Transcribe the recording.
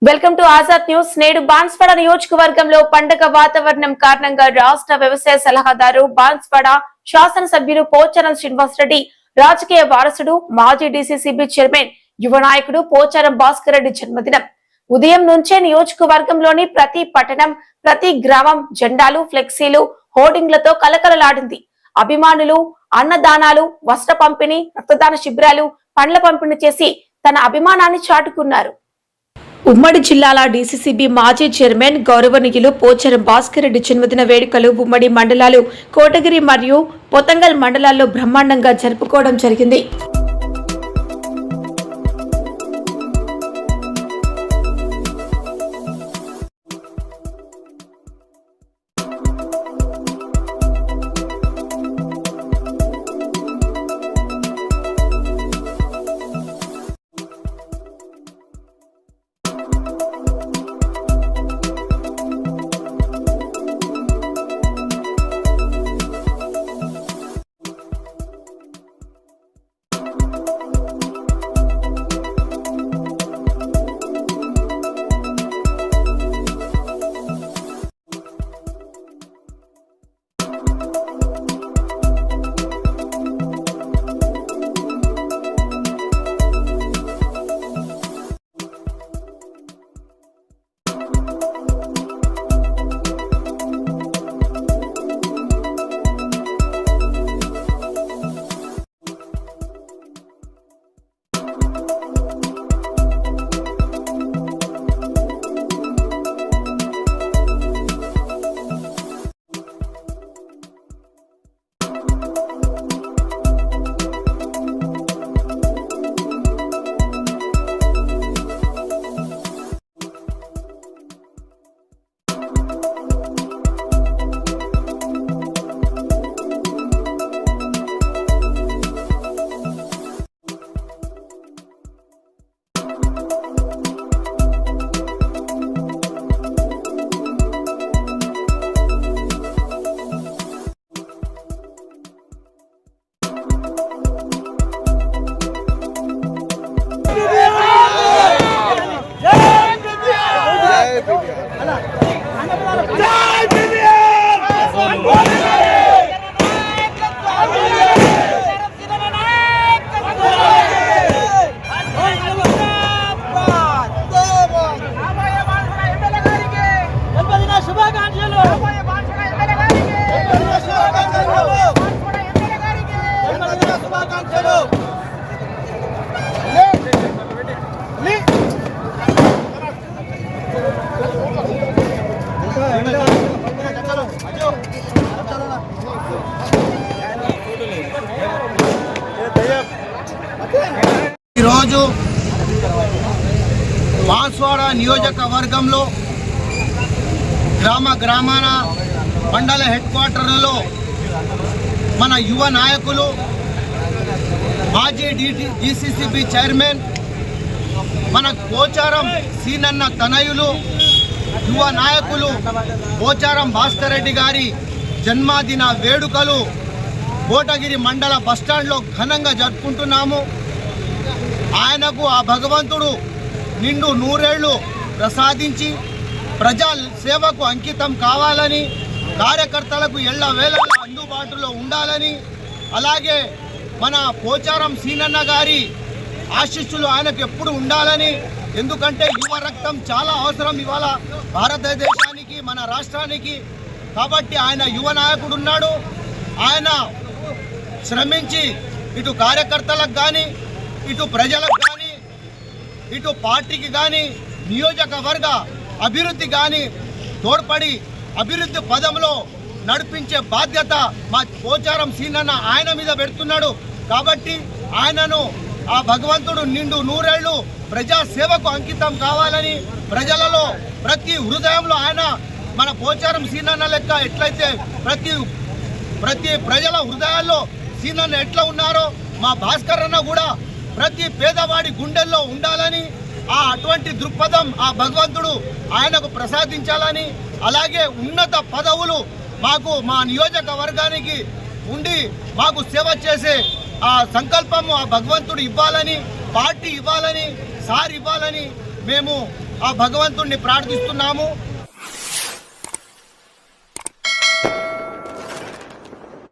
Welcome to Azad news. నేడు బాన్స్వాడ నియోజకవర్గంలో పండగ వాతావరణం కారణంగా రాష్ట్ర వ్యవసాయ సలహాదారు బాన్స్వాడ శాసనసభ్యులు పోచారం శ్రీనివాసరెడ్డి, రాజకీయ వారసుడు, మాజీ డీసీసీబీ చైర్మన్, యువ నాయకుడు పోచారం భాస్కర్ రెడ్డి జన్మదినం. ఉదయం నుంచే నియోజకవర్గంలోని ప్రతి పట్టణం, ప్రతి గ్రామం జెండాలు, ఫ్లెక్సీలు, హోర్డింగ్లతో కలకలలాడింది. అభిమానులు అన్నదానాలు, వస్త్ర పంపిణీ, రక్తదాన శిబిరాలు, పండ్ల పంపిణీ చేసి తన అభిమానాన్ని చాటుకున్నారు. ఉమ్మడి జిల్లాల డీసీసీబీ మాజీ చైర్మన్ గౌరవనీయులు పోచారం భాస్కర్ రెడ్డి జన్మదిన వేడుకలు ఉమ్మడి మండలాలు కోటగిరి మరియు పొతంగల్ మండలాల్లో బ్రహ్మాండంగా జరుపుకోవడం జరిగింది. ఈరోజు బాన్స్వాడ నియోజకవర్గంలో గ్రామాన మండల హెడ్ క్వార్టర్లలో మన యువ నాయకులు, మాజీ డీసీసీబీ చైర్మన్, మన పోచారం సీనన్న తనయులు, యువ నాయకులు పోచారం భాస్కర్ రెడ్డి గారి జన్మదిన వేడుకలు కోటగిరి మండల బస్టాండ్లో ఘనంగా జరుపుకుంటున్నాము. ఆయనకు ఆ భగవంతుడు నిండు నూరేళ్లు ప్రసాదించి ప్రజా సేవకు అంకితం కావాలని, కార్యకర్తలకు ఎల్లవేళలా అందుబాటులో ఉండాలని, అలాగే మన పోచారం సీనన్న గారి ఆశీస్సులు ఆయనకు ఎప్పుడు ఉండాలని, ఎందుకంటే యువ రక్తం చాలా అవసరం ఇవాళ భారతదేశానికి, మన రాష్ట్రానికి. కాబట్టి ఆయన యువ నాయకుడు ఉన్నాడు. ఆయన శ్రమించి ఇటు కార్యకర్తలకు కానీ, ఇటు ప్రజలకు కానీ, ఇటు పార్టీకి కానీ, నియోజకవర్గ అభివృద్ధి కానీ తోడ్పడి అభివృద్ధి పదంలో నడిపించే బాధ్యత మా పోచారం సీనన్న ఆయన మీద పెడుతున్నాడు. కాబట్టి ఆయనను ఆ భగవంతుడు నిండు నూరేళ్లు ప్రజా సేవకు అంకితం కావాలని, ప్రజలలో ప్రతి హృదయంలో ఆయన మన పోచారం సీనన్న లెక్క ఎట్లయితే ప్రతి ప్రజల హృదయాల్లో సీనన్న ఎట్లా ఉన్నారో మా భాస్కర్ అన్న కూడా ప్రతి పేదవాడి గుండెల్లో ఉండాలని, అటువంటి దృక్పథం ఆ భగవంతుడు ఆయనకు ప్రసాదించాలని, అలాగే ఉన్నత పదవులు మాకు మా నియోజకవర్గానికి ఉండి మాకు సేవ చేసే ఆ సంకల్పము ఆ భగవంతుడు ఇవ్వాలని, పార్టీ ఇవ్వాలని, సార్ ఇవ్వాలని మేము ఆ భగవంతుణ్ణి ప్రార్థిస్తున్నాము.